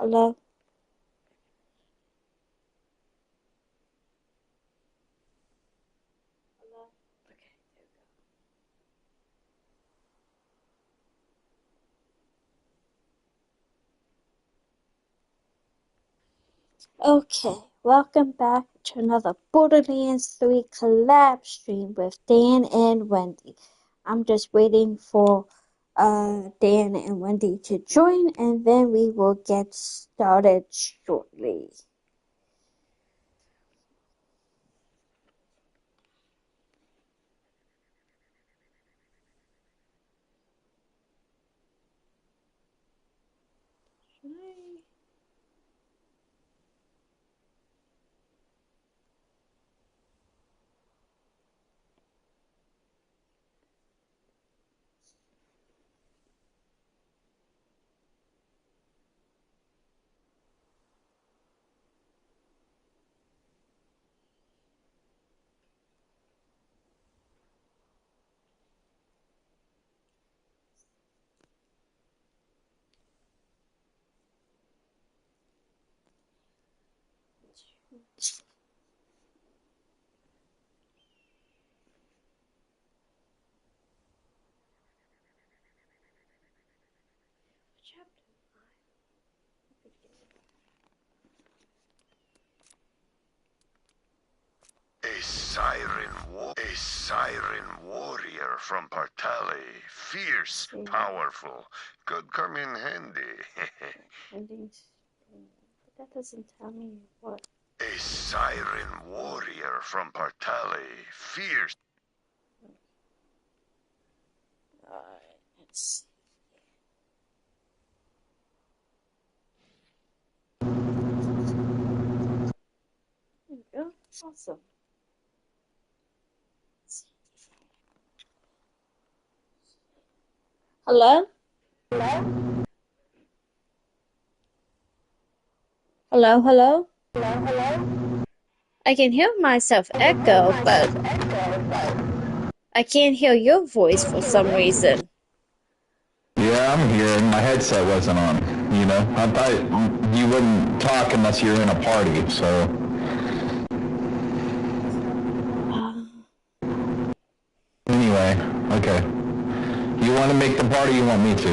Hello? Hello? Okay, there we go. Okay, welcome back to another Borderlands 3 collab stream with Dan and Wendy. I'm just waiting for Dan and Wendy to join, and then we will get started shortly. A siren warrior from Partali. Fierce, powerful. Could come in handy. But that doesn't tell me what. A siren warrior from Partali. Fierce. Let's see. There we go. Awesome. Hello? Hello, hello? I can hear myself echo, but I can't hear your voice for some reason. Yeah, I'm here, and my headset wasn't on. You know, I thought you wouldn't talk unless you're in a party, so. Anyway, okay. You want to make the party, you want me to?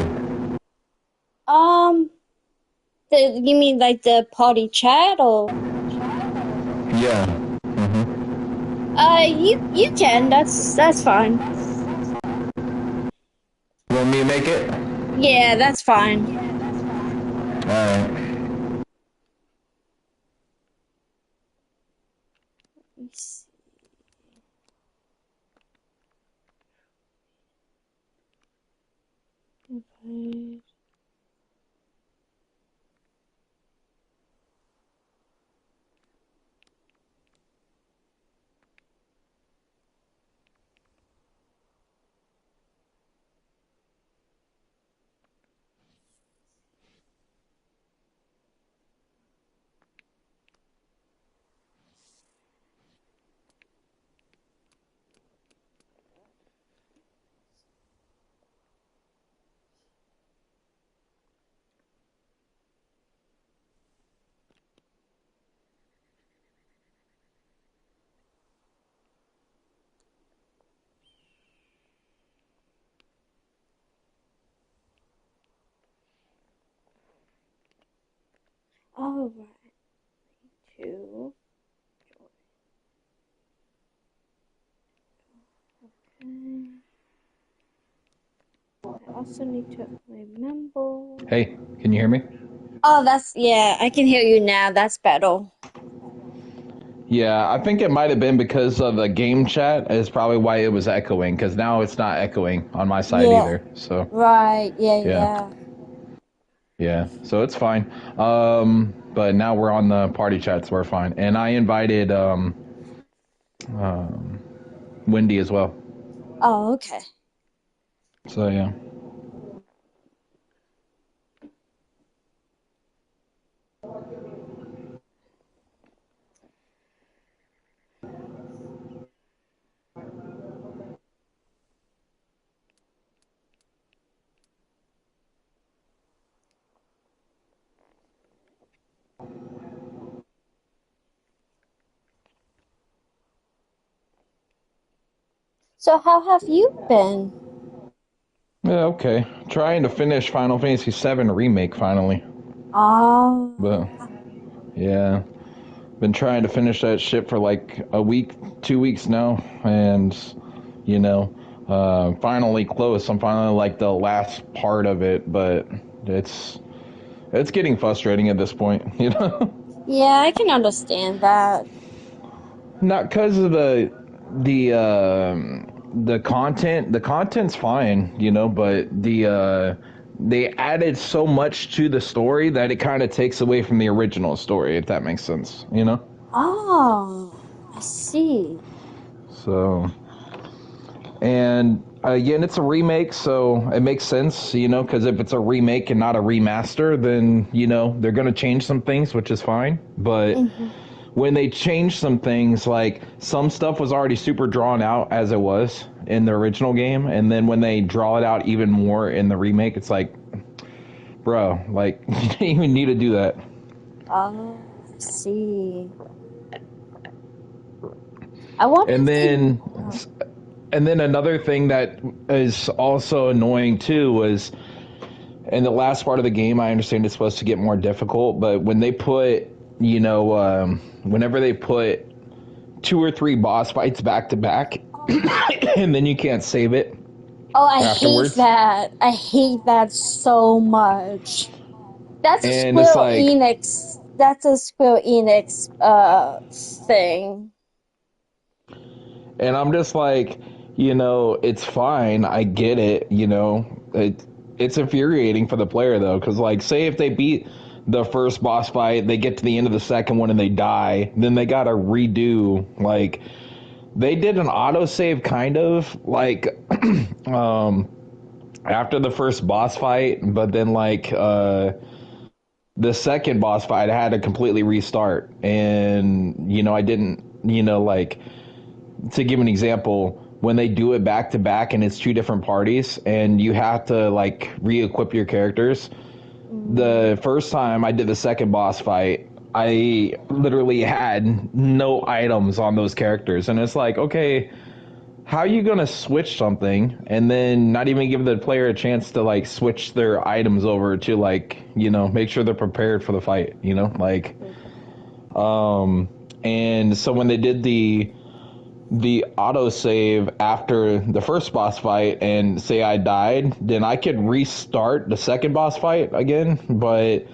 You mean like the party chat or? Yeah. You can. That's fine. You want me to make it? Yeah, that's fine. Alright. Let me see. Okay. All right. Two. Okay. I also need to remember. Hey, can you hear me? Oh, yeah, I can hear you now. That's better. Yeah, I think it might have been because of the game chat is probably why it was echoing, because now it's not echoing on my side Yeah. either, so. Right. Yeah. Yeah. Yeah, so it's fine. But now we're on the party chat, so we're fine. And I invited Wendy as well. Oh, okay. So yeah. So how have you been? Yeah, okay. Trying to finish Final Fantasy VII Remake finally. But, Oh, yeah. Been trying to finish that shit for like a week, 2 weeks now. And, you know, finally close. I'm finally like the last part of it, but it's it's getting frustrating at this point, you know? yeah, I can understand that. Not because of the content. The content's fine, you know, but they added so much to the story that it kind of takes away from the original story, if that makes sense, you know. Oh, I see. So, and again, it's a remake, so it makes sense, you know, because if it's a remake and not a remaster, then you know they're gonna change some things, which is fine. But Hmm. when they changed some things, like some stuff was already super drawn out as it was in the original game, and then when they draw it out even more in the remake, it's like, bro, like you didn't even need to do that. Oh, I see. I wonder And if they. then and then another thing that is also annoying too was in the last part of the game, I understand it's supposed to get more difficult, but when they put, you know, whenever they put two or three boss fights back to back, and then you can't save it Oh, I hate afterwards, that. I hate that so much. That's a and it's Square like, Enix. That's a Square Enix thing. and I'm just like, you know, it's fine, I get it, you know, it's infuriating for the player though, because like, say if they beat the first boss fight, they get to the end of the second one and they die, then they gotta redo like. They did an autosave kind of like after the first boss fight, but then like the second boss fight I had to completely restart. And you know, I didn't, you know, like to give an example, when they do it back to back and it's two different parties and you have to like re-equip your characters. Mm. The first time I did the second boss fight, I literally had no items on those characters, and it's like, okay, how are you gonna switch something and then not even give the player a chance to like switch their items over to like, you know, make sure they're prepared for the fight, you know, like and so when they did the auto save after the first boss fight and say I died, then I could restart the second boss fight again, but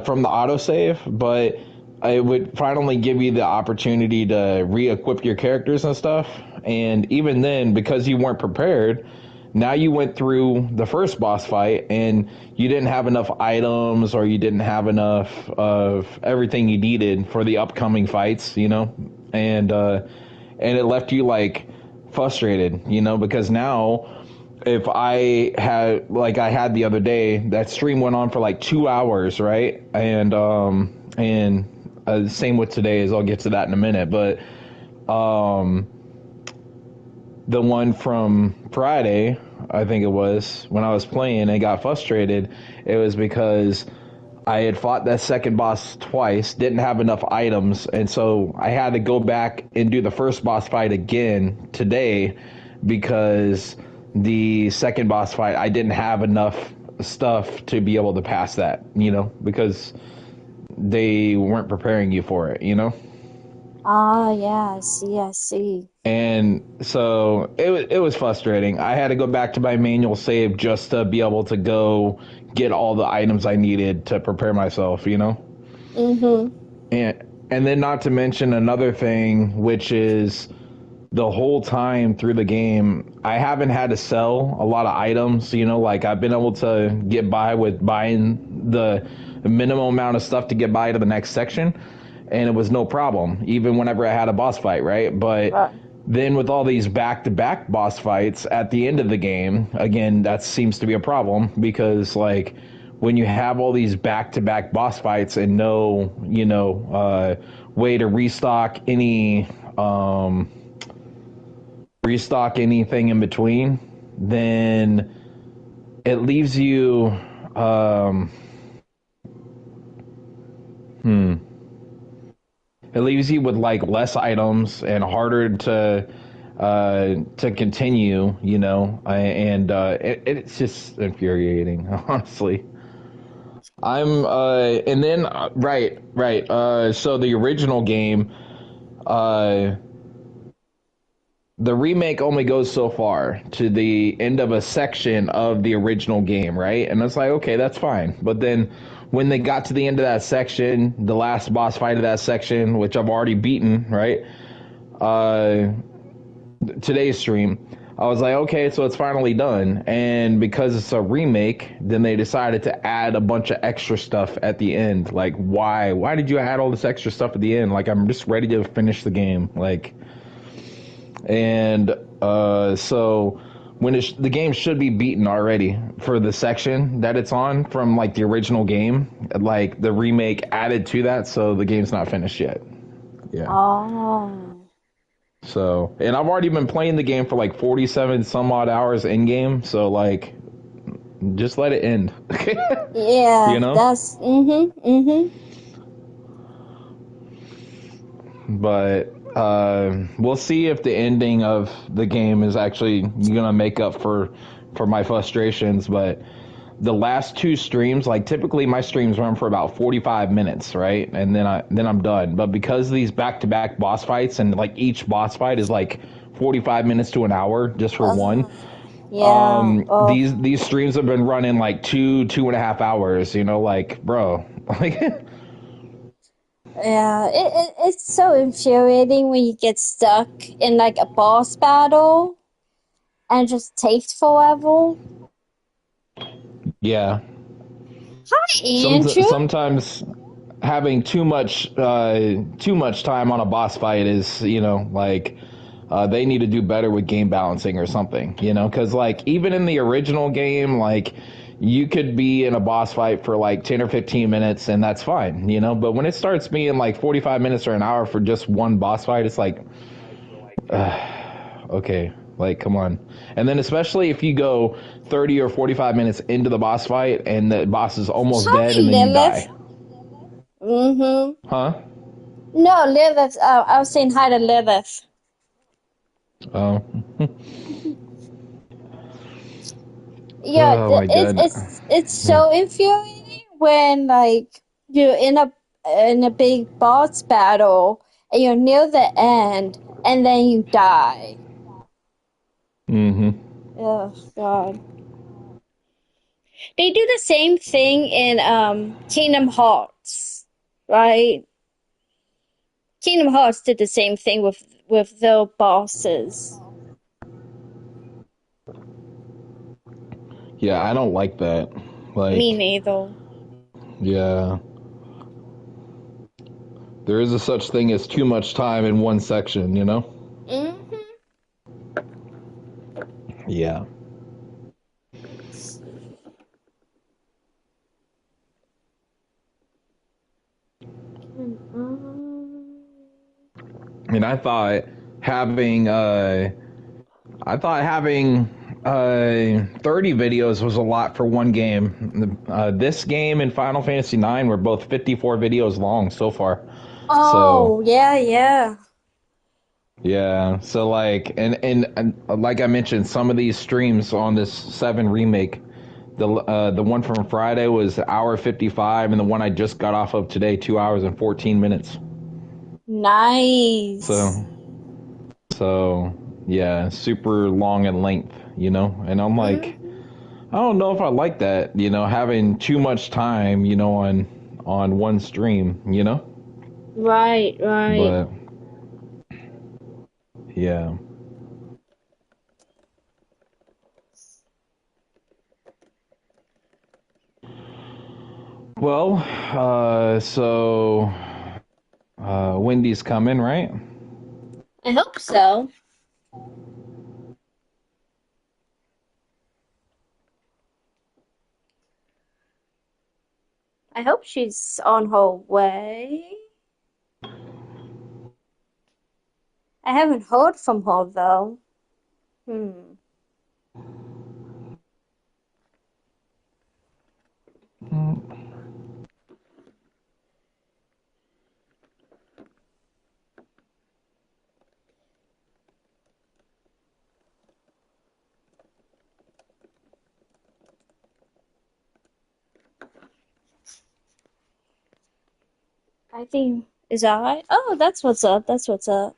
from the autosave, but it would finally give you the opportunity to re-equip your characters and stuff. And even then, because you weren't prepared, now you went through the first boss fight and you didn't have enough items or you didn't have enough of everything you needed for the upcoming fights, you know, and it left you like frustrated, you know, because now if I had like I had the other day, that stream went on for like 2 hours, right? And same with today, as I'll get to that in a minute. But um, the one from Friday, I think it was when I was playing and got frustrated. It was because I had fought that second boss twice, didn't have enough items, and so I had to go back and do the first boss fight again today because the second boss fight I didn't have enough stuff to be able to pass that, you know, because they weren't preparing you for it, you know? Ah, yeah, I see, I see. And so it was frustrating. I had to go back to my manual save just to be able to go get all the items I needed to prepare myself, you know? Mm-hmm. And and then not to mention another thing, which is the whole time through the game, I haven't had to sell a lot of items, you know, like I've been able to get by with buying the minimum amount of stuff to get by to the next section, and it was no problem, even whenever I had a boss fight, right? But Right. then with all these back-to-back boss fights at the end of the game, again, that seems to be a problem because like when you have all these back-to-back boss fights and no, you know, way to restock anything in between, then it leaves you um it leaves you with like less items and harder to to continue, you know, it's just infuriating, honestly. And then right. So the original game, uh, the remake only goes so far to the end of a section of the original game, right? And it's like, okay, that's fine. But then when they got to the end of that section, the last boss fight of that section, which I've already beaten, right? Uh, today's stream, I was like, okay, so it's finally done. And because it's a remake, then they decided to add a bunch of extra stuff at the end. Like, why? Why did you add all this extra stuff at the end? Like, I'm just ready to finish the game. Like, and so when the game should be beaten already for the section that it's on from like the original game, like the remake added to that, so the game's not finished yet. Yeah. Oh. So, and I've already been playing the game for like 47 some odd hours in game, so like just let it end. Yeah, You know? that's mm-hmm. But we'll see if the ending of the game is actually gonna make up for my frustrations. But the last two streams, like typically my streams run for about 45 minutes, right? And then I'm done. But because these back-to-back boss fights and like each boss fight is like 45 minutes to an hour just for one, Yeah. Oh. these streams have been running like 2.5 hours, you know, like bro. Like Yeah, it's so infuriating when you get stuck in like a boss battle and it just takes forever. yeah. Hi, Andrew. Sometimes having too much time on a boss fight is, you know, like they need to do better with game balancing or something, you know, because like even in the original game, like you could be in a boss fight for like 10 or 15 minutes and that's fine, you know, but when it starts being like 45 minutes or an hour for just one boss fight, it's like okay, like come on. And then especially if you go 30 or 45 minutes into the boss fight and the boss is almost dead Hi, and then you Lilith. die. Mm-hmm. Huh? No, Lilith. I was saying hi to Lilith. Oh. Yeah, Oh my god. it's so infuriating when like you're in a big boss battle and you're near the end and then you die. Mm-hmm. Oh God. They do the same thing in Kingdom Hearts, right? Kingdom Hearts did the same thing with their bosses. Yeah, I don't like that. Me Like, neither. yeah. There is a such thing as too much time in one section, you know? Mm-hmm. Yeah. And having uh I thought having 30 videos was a lot for one game. This game and Final Fantasy 9 were both 54 videos long so far. So, Oh, yeah, yeah. yeah. So and like I mentioned, some of these streams on this 7 remake, the one from Friday was hour 55, and the one I just got off of today 2 hours and 14 minutes. Nice. So so yeah, super long in length, you know. And I'm like, Mm-hmm. I don't know if I like that, you know, having too much time, you know, on one stream, you know. Right, right. But yeah. Well, so Wendy's coming, right? I hope so. I hope she's on her way. I haven't heard from her though. Hmm. I think is that right? Oh, that's what's up. That's what's up.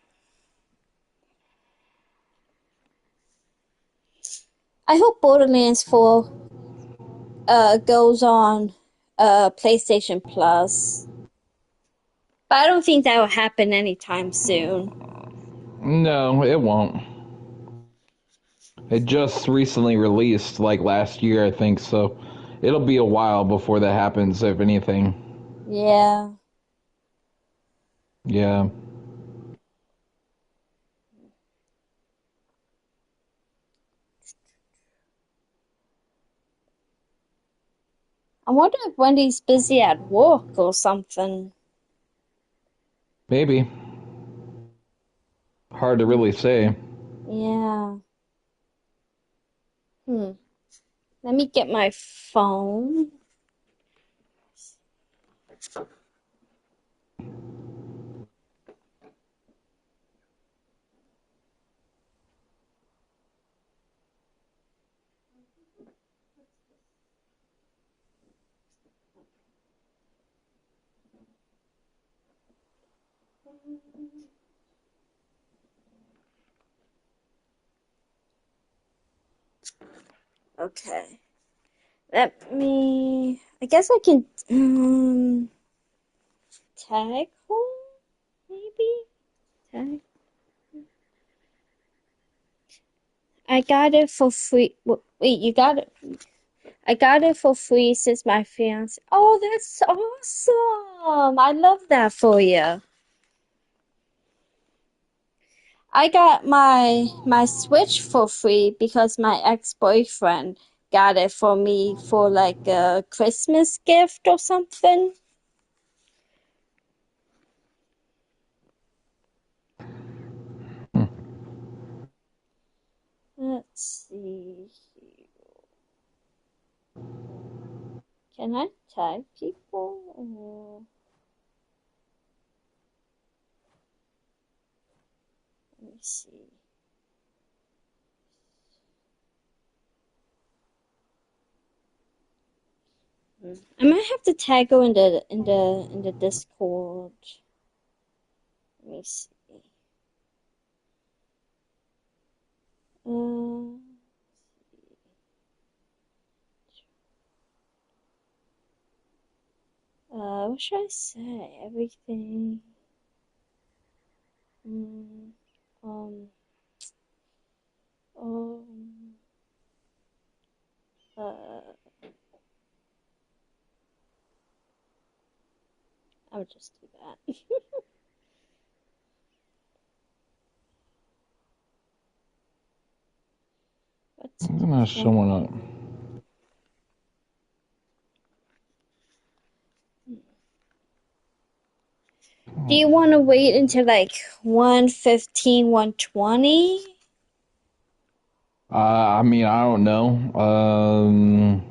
I hope Borderlands 4 goes on PlayStation Plus. But I don't think that will happen anytime soon. No, it won't. It just recently released, like last year, I think, so it'll be a while before that happens, if anything. Yeah. Yeah. I wonder if Wendy's busy at work or something. Maybe. Hard to really say. Yeah. Let me get my phone. Okay. Let me. I guess I can tag home, maybe? Tag. I got it for free. Wait, you got it? I got it for free since my fiance. Oh, that's awesome! I love that for you. I got my Switch for free because my ex-boyfriend got it for me for like a Christmas gift or something. Hmm. Let's see. Can I tag people or let me see. I might have to tag her in the Discord. Let me see. Uh, what should I say? Everything. Mm, um, um, uh, I'll just do that. What's It's not showing up. Do you want to wait until like 1:15, 1:20? I mean, I don't know.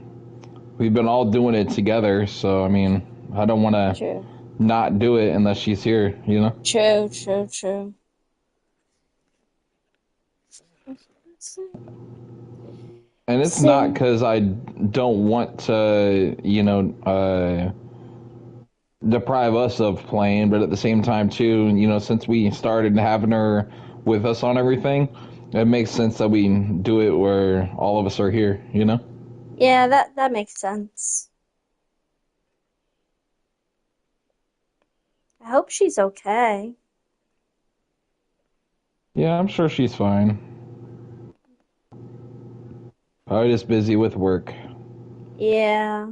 We've been all doing it together, so I mean, I don't want to True. not do it unless she's here, you know? True, true, true. And it's not Sin. because I don't want to, deprive us of playing, but at the same time, too, since we started having her with us on everything, it makes sense that we do it where all of us are here, you know? Yeah, that makes sense. I hope she's okay. Yeah, I'm sure she's fine. Probably just busy with work. Yeah.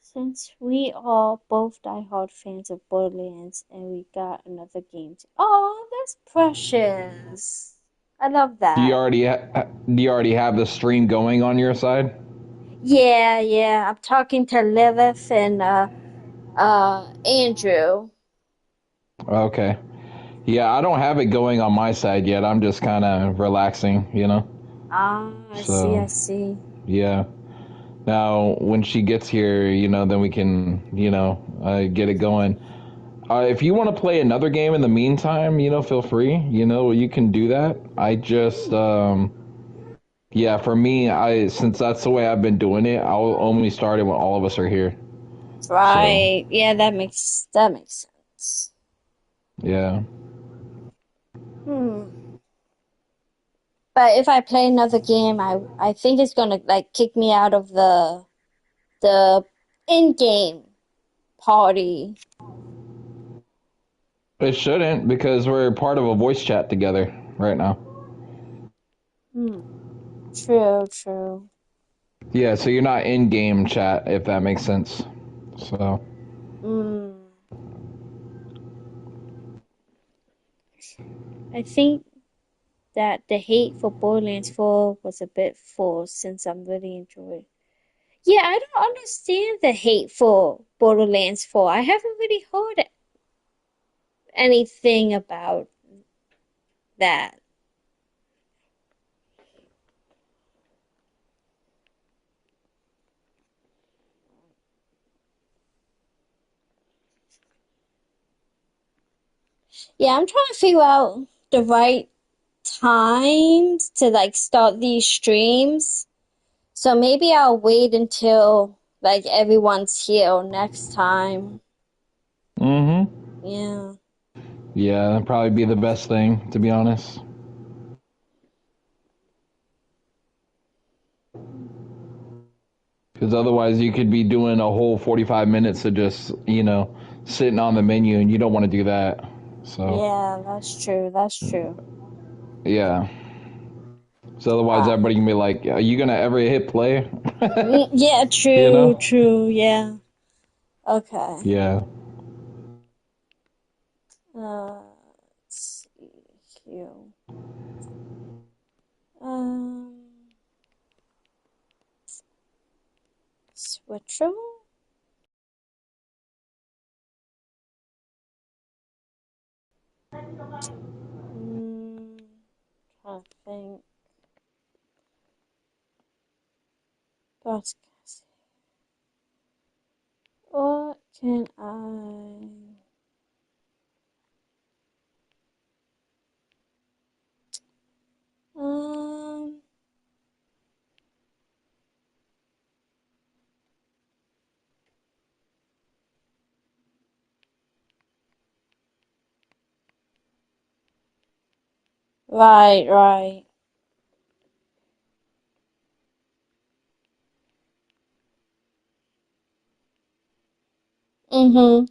Since we are both diehard fans of Borderlands and we got another game to. Oh, that's precious. I love that. Do you already have the stream going on your side? Yeah, yeah. I'm talking to Lilith and Andrew. Okay. Yeah, I don't have it going on my side yet. I'm just kind of relaxing, you know? Ah, I see, So, I see. yeah. Now, when she gets here, then we can, get it going. If you want to play another game in the meantime, feel free. You can do that. I just, yeah, for me, since that's the way I've been doing it, I'll only start it when all of us are here. So Right. Yeah, that makes sense. yeah. Hmm. But if I play another game, I think it's gonna like kick me out of the in-game party. It shouldn't because we're part of a voice chat together right now. Hmm. True, true. Yeah, so you're not in game chat if that makes sense. So Hmm. I think that the hate for Borderlands 4 was a bit forced since I'm really enjoying. Yeah, I don't understand the hate for Borderlands 4. I haven't really heard anything about that. Yeah, I'm trying to figure out the right times to like start these streams. So maybe I'll wait until like everyone's here next time. mm-hmm. Yeah. Yeah, that'd probably be the best thing, to be honest. Because otherwise you could be doing a whole 45 minutes of just, sitting on the menu and you don't want to do that. So, Yeah, that's true. That's true. yeah. So otherwise Ah. everybody can be like, are you going to ever hit play? Yeah, you true, know? true. Yeah. Okay. Yeah. Let's see here. Um, Switchable? Hmm, trying to think. Podcast. What can I? Um, right, right. Mm-hmm.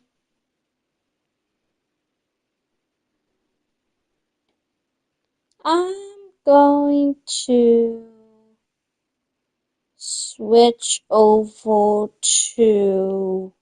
I'm going to switch over to